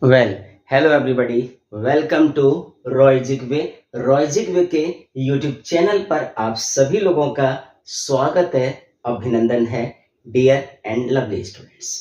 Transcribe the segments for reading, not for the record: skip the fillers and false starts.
Well hello everybody, welcome to Roygic way. Roygic way के YouTube channel पर आप सभी लोगों का स्वागत है, अभिनंदन है डियर एंड लवली स्टूडेंट्स।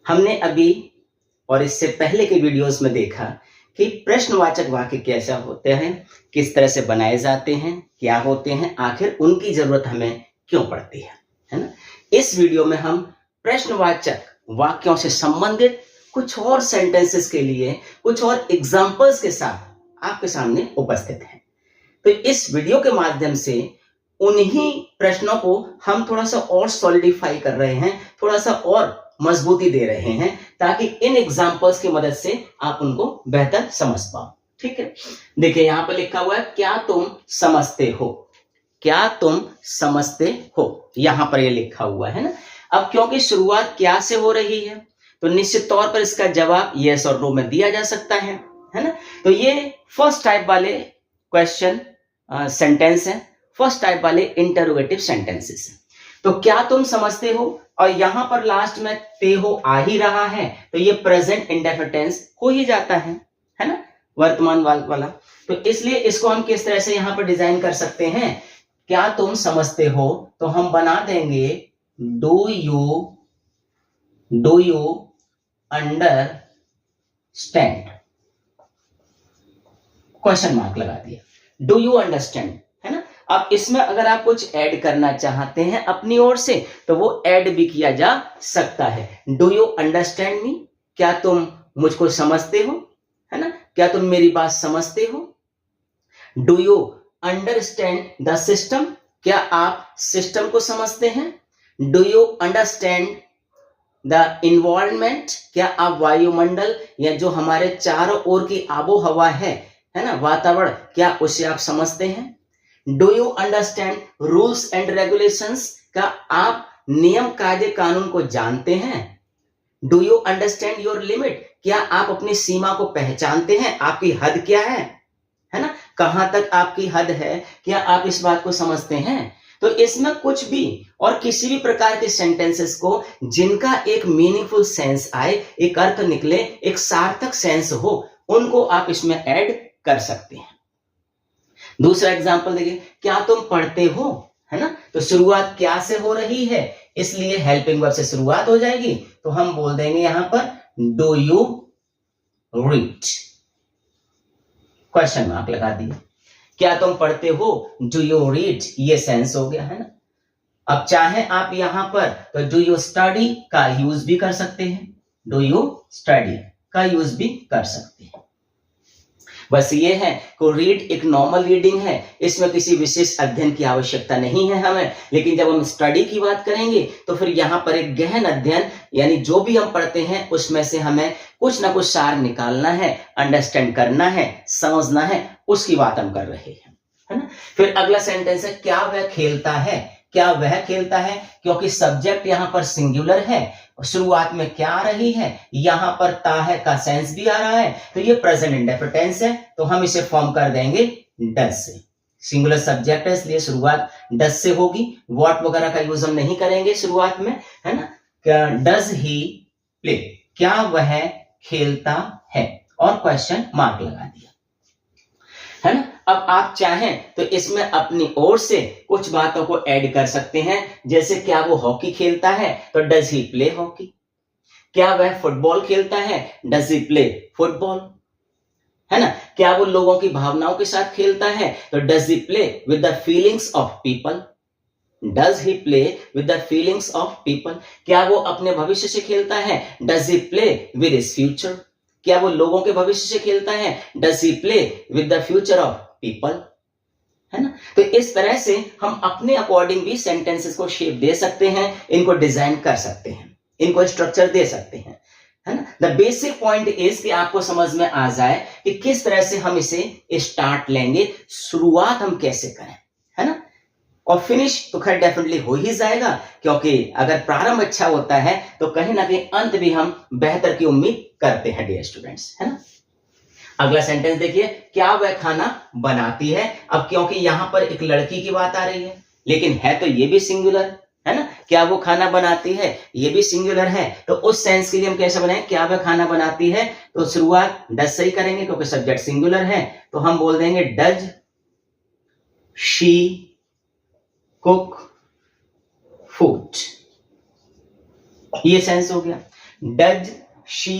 हमने अभी और इससे पहले के वीडियोस में देखा कि प्रश्नवाचक वाक्य कैसे होते हैं, किस तरह से बनाए जाते हैं, क्या होते हैं, आखिर उनकी जरूरत हमें क्यों पड़ती है ना। इस वीडियो में हम प्रश्नवाचक वाक्यों से संबंधित कुछ और सेंटेंसेस के लिए कुछ और एग्जाम्पल्स के साथ आपके सामने उपस्थित हैं। तो इस वीडियो के माध्यम से उन्हीं प्रश्नों को हम थोड़ा सा और सॉलिडिफाई कर रहे हैं, थोड़ा सा और मजबूती दे रहे हैं, ताकि इन एग्जाम्पल्स की मदद से आप उनको बेहतर समझ पाओ। ठीक है, देखिए यहां पर लिखा हुआ है क्या तुम समझते हो, क्या तुम समझते हो, यहां पर ये लिखा हुआ है ना। अब क्योंकि शुरुआत क्या से हो रही है तो निश्चित तौर पर इसका जवाब यस और नो में दिया जा सकता है ना। तो ये फर्स्ट टाइप वाले क्वेश्चन सेंटेंस है, फर्स्ट टाइप वाले इंटरोगेटिव सेंटेंसेस है। तो क्या तुम समझते हो, और यहां पर लास्ट में ते हो आ ही रहा है तो ये प्रेजेंट इंडेफिनिट टेंस हो ही जाता है ना, वर्तमान वाला। तो इसलिए इसको हम किस तरह से यहां पर डिजाइन कर सकते हैं, क्या तुम समझते हो तो हम बना देंगे do you understand, question mark लगा दिया, डू यू अंडरस्टैंड, है ना। अब इसमें अगर आप कुछ ऐड करना चाहते हैं अपनी ओर से तो वो ऐड भी किया जा सकता है। डू यू अंडरस्टैंड मी, क्या तुम मुझको समझते हो, है ना, क्या तुम मेरी बात समझते हो। Do you understand the system, क्या आप सिस्टम को समझते हैं। Do you understand the environment, क्या आप वायुमंडल या जो हमारे चारों ओर की आबो हवा है ना, वातावरण, क्या उसे आप समझते हैं। Do you understand rules and regulations, क्या आप नियम कायदे कानून को जानते हैं। Do you understand your limit, क्या आप अपनी सीमा को पहचानते हैं, आपकी हद क्या है ना, कहां तक आपकी हद है, क्या आप इस बात को समझते हैं। तो इसमें कुछ भी और किसी भी प्रकार के सेंटेंसेस को जिनका एक मीनिंगफुल सेंस आए, एक अर्थ निकले, एक सार्थक सेंस हो, उनको आप इसमें ऐड कर सकते हैं। दूसरा एग्जांपल देखिए, क्या तुम पढ़ते हो, है ना। तो शुरुआत क्या से हो रही है, इसलिए हेल्पिंग वर्ब से शुरुआत हो जाएगी, तो हम बोल देंगे यहां पर do you read, question mark लगा दिया। क्या तुम पढ़ते हो, डू यू रीड, ये सेंस हो गया, है ना। अब चाहे आप यहां पर तो डू यू स्टडी का यूज भी कर सकते हैं, डू यू स्टडी का यूज भी कर सकते हैं। बस ये है कि रीड एक नॉर्मल रीडिंग है, इसमें किसी विशेष अध्ययन की आवश्यकता नहीं है हमें। लेकिन जब हम स्टडी की बात करेंगे तो फिर यहाँ पर एक गहन अध्ययन, यानी जो भी हम पढ़ते हैं उसमें से हमें कुछ ना कुछ सार निकालना है, अंडरस्टैंड करना है, समझना है, उसकी बात हम कर रहे हैं, है ना। फिर अगला सेंटेंस है क्या वह खेलता है, क्या वह खेलता है, क्योंकि सब्जेक्ट यहाँ पर सिंगुलर है, शुरुआत में क्या आ रही है, यहां पर ता है का सेंस भी आ रहा है, तो ये प्रेजेंट इंडेफिनिट टेंस है, तो हम इसे फॉर्म कर देंगे डज से। सिंगुलर सब्जेक्ट है इसलिए शुरुआत डज से होगी, व्हाट वगैरह का यूज हम नहीं करेंगे शुरुआत में, है ना। डज ही प्ले, क्या वह खेलता है, और क्वेश्चन मार्क लगा दिया, है ना। अब आप चाहें तो इसमें अपनी ओर से कुछ बातों को ऐड कर सकते हैं, जैसे क्या वो हॉकी खेलता है तो डज ही प्ले हॉकी, क्या वह फुटबॉल खेलता है, डज ही प्ले फुटबॉल, है ना। क्या वो लोगों की भावनाओं के साथ खेलता है तो does he play with the feelings of people, does he play with the feelings of people. क्या वो अपने भविष्य से खेलता है, does he play with his future, क्या वो लोगों के भविष्य से खेलता है, does he play with the future of people, है ना। तो इस तरह से हम अपने अकॉर्डिंग भी सेंटेंसेस को शेप दे सकते हैं, इनको डिजाइन कर सकते हैं, इनको स्ट्रक्चर दे सकते हैं, है ना। द बेसिक पॉइंट इज कि आपको समझ में आ जाए कि किस तरह से हम इसे स्टार्ट लेंगे, शुरुआत हम कैसे करें, है ना। और फिनिश तो खैर डेफिनेटली हो ही जाएगा, क्योंकि अगर प्रारंभ अच्छा होता है तो कहीं ना कहीं अंत भी हम बेहतर की उम्मीद करते हैं डियर स्टूडेंट्स, है ना। अगला सेंटेंस देखिए, क्या वह खाना बनाती है। अब क्योंकि यहां पर एक लड़की की बात आ रही है, लेकिन है तो ये भी सिंगुलर, है ना, क्या वो खाना बनाती है, ये भी सिंगुलर है। तो उस सेंस के लिए हम कैसे बनाएं, क्या वह खाना बनाती है, तो शुरुआत डज से ही करेंगे क्योंकि सब्जेक्ट सिंगुलर है। तो हम बोल देंगे डज शी कुक फूड, ये सेंस हो गया, डज शी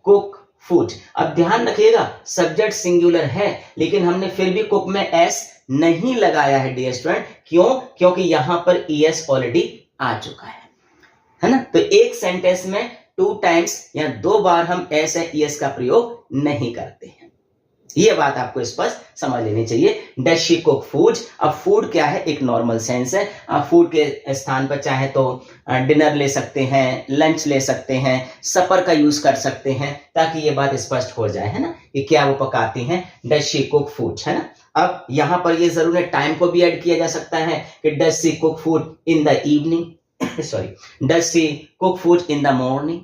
कुक फूड। अब ध्यान रखिएगा सब्जेक्ट सिंगुलर है लेकिन हमने फिर भी कुक में एस नहीं लगाया है डियर स्टूडेंट, क्यों, क्योंकि यहां पर ईएस ऑलरेडी आ चुका है ना। तो एक सेंटेंस में 2 टाइम्स या 2 बार हम एस या ईएस का प्रयोग नहीं करते हैं, ये बात आपको स्पष्ट समझ लेनी चाहिए। डज शी कुक फूड, अब फूड क्या है, एक नॉर्मल सेंस है। आप फूड के स्थान पर चाहे तो डिनर ले सकते हैं, लंच ले सकते हैं, सपर का यूज कर सकते हैं, ताकि ये बात स्पष्ट हो जाए, है ना, कि क्या वो पकाती हैं। डज शी कुक फूड, है ना। अब यहां पर ये जरूर है, टाइम को भी ऐड किया जा सकता है कि does she cook food in the evening, sorry, does she cook food in the morning,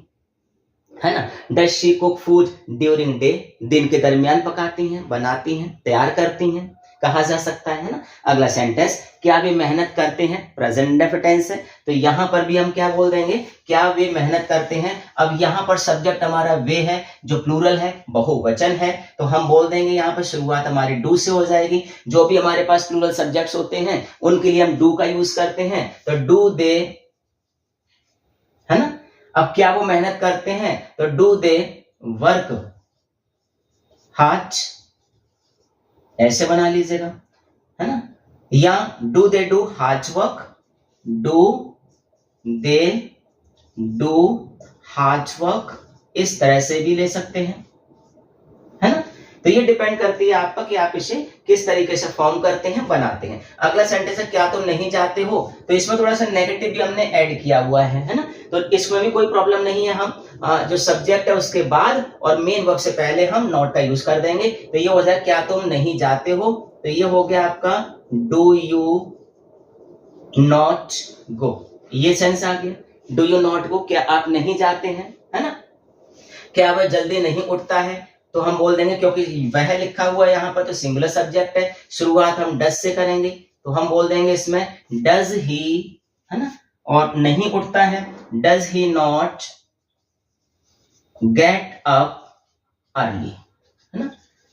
है ना। Does she cook food during day, दिन के दरमियान पकाती हैं, बनाती हैं, तैयार करती हैं, कहा जा सकता है ना। अगला सेंटेंस, क्या वे मेहनत करते हैं, प्रेजेंट इंडेफिनिट टेंस है, तो यहां पर भी हम क्या बोल देंगे, क्या वे मेहनत करते हैं। अब यहां पर सब्जेक्ट हमारा वे है जो प्लूरल है, बहुवचन है, तो हम बोल देंगे यहां पर शुरुआत हमारी डू से हो जाएगी। जो भी हमारे पास प्लूरल सब्जेक्ट्स होते हैं उनके लिए हम डू का यूज करते हैं, तो डू दे, है ना। अब क्या वो मेहनत करते हैं, तो डू दे वर्क हार्ड, ऐसे बना लीजिएगा, है ना, या do they do hard work, do they do hard work, इस तरह से भी ले सकते हैं, है ना। तो ये डिपेंड करती है आप पर कि आप इसे किस तरीके से फॉर्म करते हैं, बनाते हैं। अगला सेंटेंस है, क्या तुम नहीं जाते हो, तो इसमें थोड़ा सा नेगेटिव भी हमने ऐड किया हुआ है ना, तो इसमें भी कोई प्रॉब्लम नहीं है। हम जो सब्जेक्ट है उसके बाद और मेन वर्ब से पहले हम नॉट का यूज कर देंगे, तो ये हो जाए क्या तुम नहीं जाते हो, तो ये हो गया आपका डू यू नॉट गो, ये सेंस आ गया। डू यू नॉट गो, क्या आप नहीं जाते हैं, है ना। क्या वह जल्दी नहीं उठता है, तो हम बोल देंगे क्योंकि वह लिखा हुआ है यहां पर तो सिंगुलर सब्जेक्ट है, शुरुआत हम डज से करेंगे, तो हम बोल देंगे इसमें डज ही, है ना, और नहीं उठता है, does he not get up early, है ना,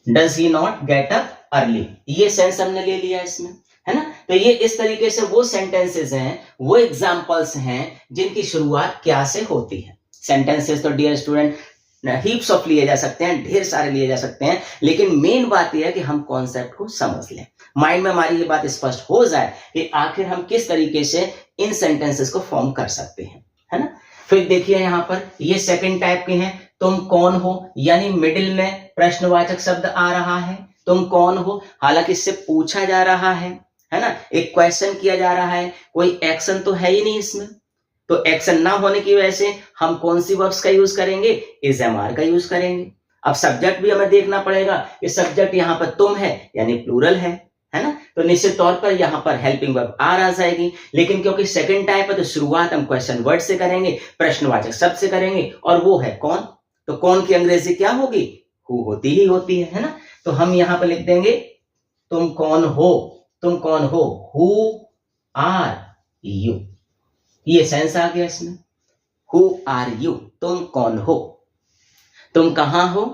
does he not get up early, ये सेंस हमने ले लिया इसमें, है ना। तो ये इस तरीके से वो सेंटेंसेस हैं, वो एग्जांपल्स हैं जिनकी शुरुआत क्या से होती है। सेंटेंसेस तो डियर स्टूडेंट हीप्स ऑफ लिए जा सकते हैं, ढेर सारे लिए जा सकते हैं, लेकिन मेन बात यह है कि हम कॉन्सेप्ट को समझ लें, माइंड में हमारी ये बात स्पष्ट हो जाए कि आखिर हम किस तरीके से इन सेंटेंसेस को फॉर्म कर सकते हैं, है ना। फिर देखिए यहां पर ये सेकंड टाइप के हैं, तुम कौन हो, यानी मिडिल में प्रश्नवाचक शब्द आ रहा है, तुम कौन हो, हालांकि इससे पूछा जा रहा है ना, एक क्वेश्चन किया जा रहा है, कोई एक्शन तो है ही नहीं इसमें, तो एक्शन ना होने की वजह से हम कौन सी वर्ब्स का यूज करेंगे, इज एम आर का यूज करेंगे। अब सब्जेक्ट भी हमें देखना पड़ेगा कि सब्जेक्ट यहाँ पर तुम है यानी प्लूरल है ना, तो निश्चित तौर पर यहाँ पर हेल्पिंग वर्ब आर आ जाएगी, लेकिन क्योंकि सेकंड टाइप है तो शुरुआत हम क्वेश्चन वर्ड से करेंगे, प्रश्नवाचक शब्द से करेंगे, और वो है कौन, तो कौन की अंग्रेजी क्या होगी, हु होती ही होती है ना। तो हम यहाँ पर लिख देंगे तुम कौन हो, तुम कौन हो, हु आर यू, ये सेंस आ गया इसमें, हु आर यू, तुम कौन हो। तुम कहां हो,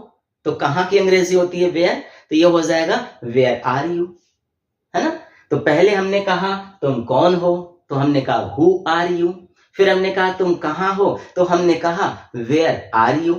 तो कहां की अंग्रेजी होती है वेयर, तो ये हो जाएगा वेयर आर यू, है ना। तो पहले हमने कहा तुम कौन हो, तो हमने कहा हु आर यू, फिर हमने कहा तुम कहां हो, तो हमने कहा वेयर आर यू,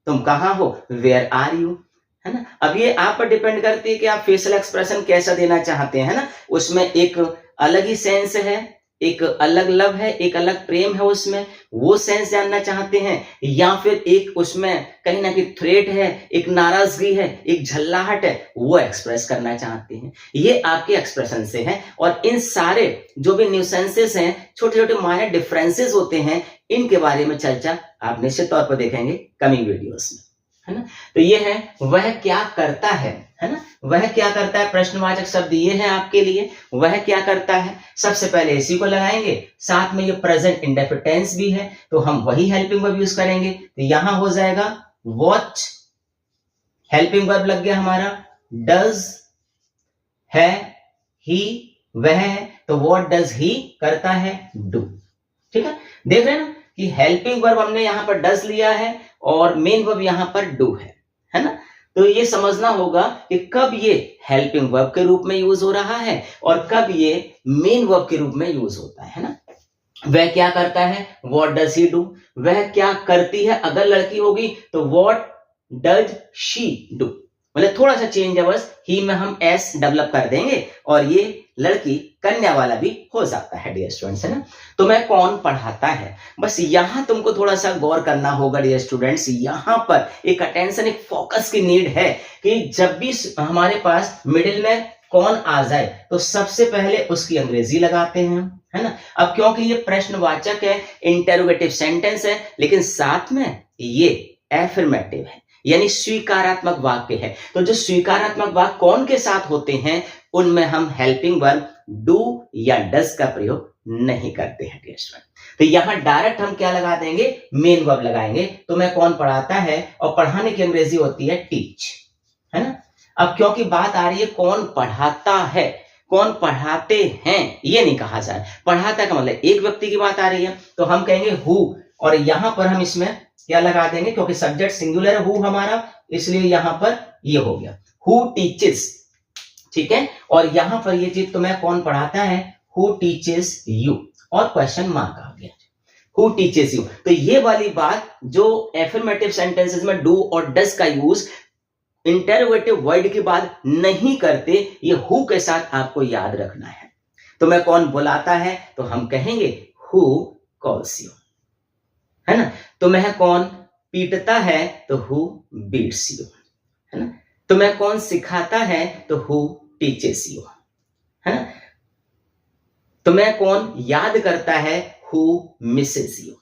तुम कहां हो, वेयर आर यू, है ना। अब ये आप पर डिपेंड करती है कि आप फेशियल एक्सप्रेशन कैसा देना चाहते हैं, है ना, उसमें एक अलग ही सेंस है, एक अलग लव है, एक अलग प्रेम है, उसमें वो सेंस जानना चाहते हैं, या फिर एक उसमें कहीं ना कहीं थ्रेट है, एक नाराजगी है, एक झल्लाहट है, वो एक्सप्रेस करना चाहते हैं। ये आपके एक्सप्रेशन से है, और इन सारे जो भी न्यूसेंसेस हैं, छोटे छोटे माइनर डिफरेंसेस होते हैं, इनके बारे में चर्चा आप निश्चित तौर पर देखेंगे कमिंग वीडियोस में, है ना। तो ये है वह क्या करता है ना, वह क्या करता है, प्रश्नवाचक शब्द ये है आपके लिए, वह क्या करता है। सबसे पहले इसी को लगाएंगे, साथ में ये प्रेजेंट इंडेफिनिट टेंस भी है, तो हम वही हेल्पिंग वर्ब यूज करेंगे, तो यहां हो जाएगा वॉट, हेल्पिंग वर्ब लग गया हमारा, डज है, ही वह है, तो व्हाट डज ही करता है, डू। ठीक है, देख रहे हैं ना कि हेल्पिंग वर्ब हमने यहां पर डज लिया है और मेन वर्ब यहां पर डू है ना। तो ये समझना होगा कि कब ये हेल्पिंग वर्ब के रूप में यूज हो रहा है और कब ये मेन वर्ब के रूप में यूज होता है ना। वह क्या करता है, व्हाट डज ही डू। वह क्या करती है, अगर लड़की होगी तो व्हाट डज शी डू। मतलब थोड़ा सा चेंज है बस, ही में हम एस डेवलप कर देंगे और ये लड़की कन्या वाला भी हो सकता है डियर स्टूडेंट्स, है ना। तो मैं कौन पढ़ाता है, बस यहां तुमको थोड़ा सा गौर करना होगा डियर स्टूडेंट्स। यहां पर एक अटेंशन, एक फोकस की नीड है कि जब भी हमारे पास मिडिल में कौन आ जाए तो सबसे पहले उसकी अंग्रेजी लगाते हैं, है ना। अब क्योंकि ये प्रश्नवाचक है, इंटेरोगेटिव सेंटेंस है, लेकिन साथ में ये एफर्मेटिव है यानी स्वीकारात्मक वाक्य है। तो जो स्वीकारात्मक वाक्य कौन के साथ होते हैं उनमें हम हेल्पिंग वर्ब डू या डज का प्रयोग नहीं करते हैं डियर स्टूडेंट। तो यहां डायरेक्ट हम क्या लगा देंगे, मेन वर्ब लगाएंगे। तो मैं कौन पढ़ाता है और पढ़ाने की अंग्रेजी होती है टीच, है ना। अब क्योंकि बात आ रही है कौन पढ़ाता है, कौन पढ़ाते हैं ये नहीं कहा जाए। पढ़ाता का मतलब एक व्यक्ति की बात आ रही है तो हम कहेंगे हु, और यहां पर हम इसमें क्या लगा देंगे, क्योंकि सब्जेक्ट सिंगुलर है हु हमारा, इसलिए यहां पर ये हो गया हु टीचेस। ठीक है, और यहां पर ये चीज तो मैं कौन पढ़ाता है, हु टीचेस यू, और क्वेश्चन मार्क आ गया हु टीचेस यू। तो ये वाली बात जो एफर्मेटिव सेंटेंसेस में डू और डज का यूज इंटरोगेटिव वर्ड के बाद नहीं करते, ये हु के साथ आपको याद रखना है। तो मैं कौन बुलाता है तो हम कहेंगे हु कॉल्स यू, है ना। तो मैं कौन पीटता है तो हु बीट्स यू, है ना। तो मैं कौन सिखाता है तो हु टीचेस यू, है ना। तो मैं कौन याद करता है हु मिसेस यू,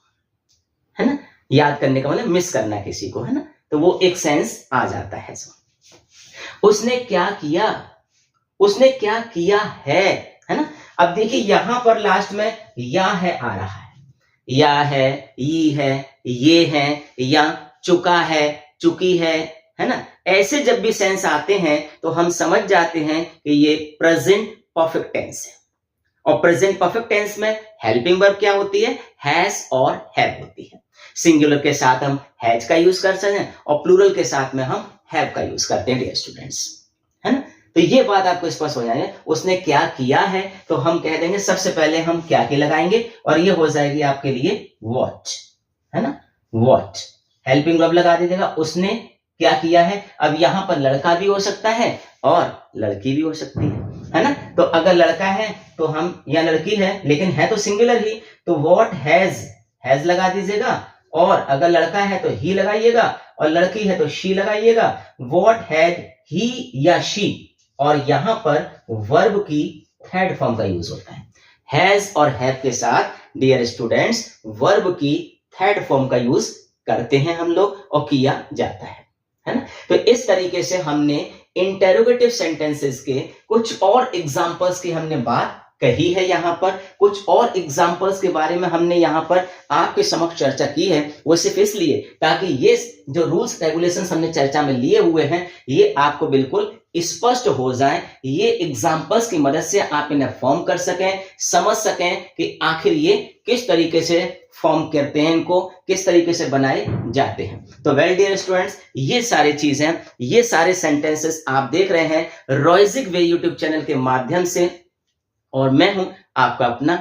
है ना। याद करने का मतलब मिस करना किसी को, है ना। तो वो एक सेंस आ जाता है। उसने क्या किया, उसने क्या किया है ना। अब देखिए यहां पर लास्ट में या है आ रहा है, या है, ई है, ये है, या चुका है, चुकी है ना। ऐसे जब भी सेंस आते हैं तो हम समझ जाते हैं कि ये प्रेजेंट परफेक्ट टेंस है। और प्रेजेंट परफेक्ट टेंस में हेल्पिंग वर्ब क्या होती है, हैज और हैव होती है। सिंगुलर के साथ हम हैज का यूज कर सकते हैं और प्लूरल के साथ में हम हैव का यूज करते हैं डियर स्टूडेंट्स, है ना। तो ये बात आपको स्पष्ट हो जाएगी। उसने क्या किया है तो हम कह देंगे सबसे पहले हम क्या के लगाएंगे और ये हो जाएगी आपके लिए वॉच, है ना। वॉच हेल्पिंग वर्ब लगा दीजिएगा, उसने क्या किया है। अब यहां पर लड़का भी हो सकता है और लड़की भी हो सकती है ना। तो अगर लड़का है तो हम, या लड़की है लेकिन है तो सिंगुलर ही, तो व्हाट हैज लगा दीजिएगा, और अगर लड़का है तो ही लगाइएगा और लड़की है तो शी लगाइएगा। व्हाट हैड ही या शी, और यहां पर वर्ब की थर्ड फॉर्म का यूज होता है। हैज और हैव के साथ डियर स्टूडेंट्स वर्ब की थर्ड फॉर्म का यूज करते हैं हम लोग और किया जाता है ना। तो इस तरीके से हमने इंटेरोगेटिव सेंटेंसेस के कुछ और एग्जांपल्स की हमने बात कही है। यहां पर कुछ और एग्जांपल्स के बारे में हमने यहां पर आपके समक्ष चर्चा की है, वो सिर्फ इसलिए ताकि ये जो रूल्स रेगुलेशंस हमने चर्चा में लिए हुए हैं ये आपको बिल्कुल स्पष्ट हो जाए। ये एग्जांपल्स की मदद से आप इन्हें फॉर्म कर सकें, समझ सकें कि आखिर ये किस तरीके से फॉर्म करते हैं, इनको किस तरीके से बनाए जाते हैं। तो वेल डियर स्टूडेंट्स, ये सारी चीजें, ये सारे सेंटेंसेस आप देख रहे हैं रॉयजिक वे यूट्यूब चैनल के माध्यम से, और मैं हूं आपका अपना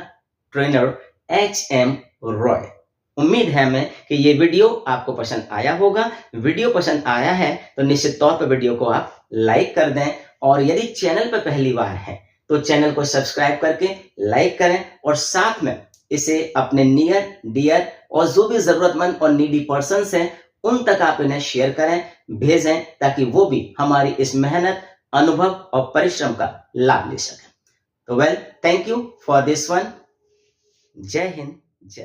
ट्रेनर HM रॉय। उम्मीद है मैं कि ये वीडियो आपको पसंद आया होगा। वीडियो पसंद आया है तो निश्चित तौर पर वीडियो को आप लाइक कर दें, और यदि चैनल पर पहली बार है तो चैनल को सब्सक्राइब करके लाइक करें, और साथ में इसे अपने नियर डियर और जो भी जरूरतमंद और नीडी पर्सन्स हैं उन तक आप इन्हें शेयर करें, भेजें, ताकि वो भी हमारी इस मेहनत, अनुभव और परिश्रम का लाभ ले सकें। तो well, thank you for this one. जय हिंद, जय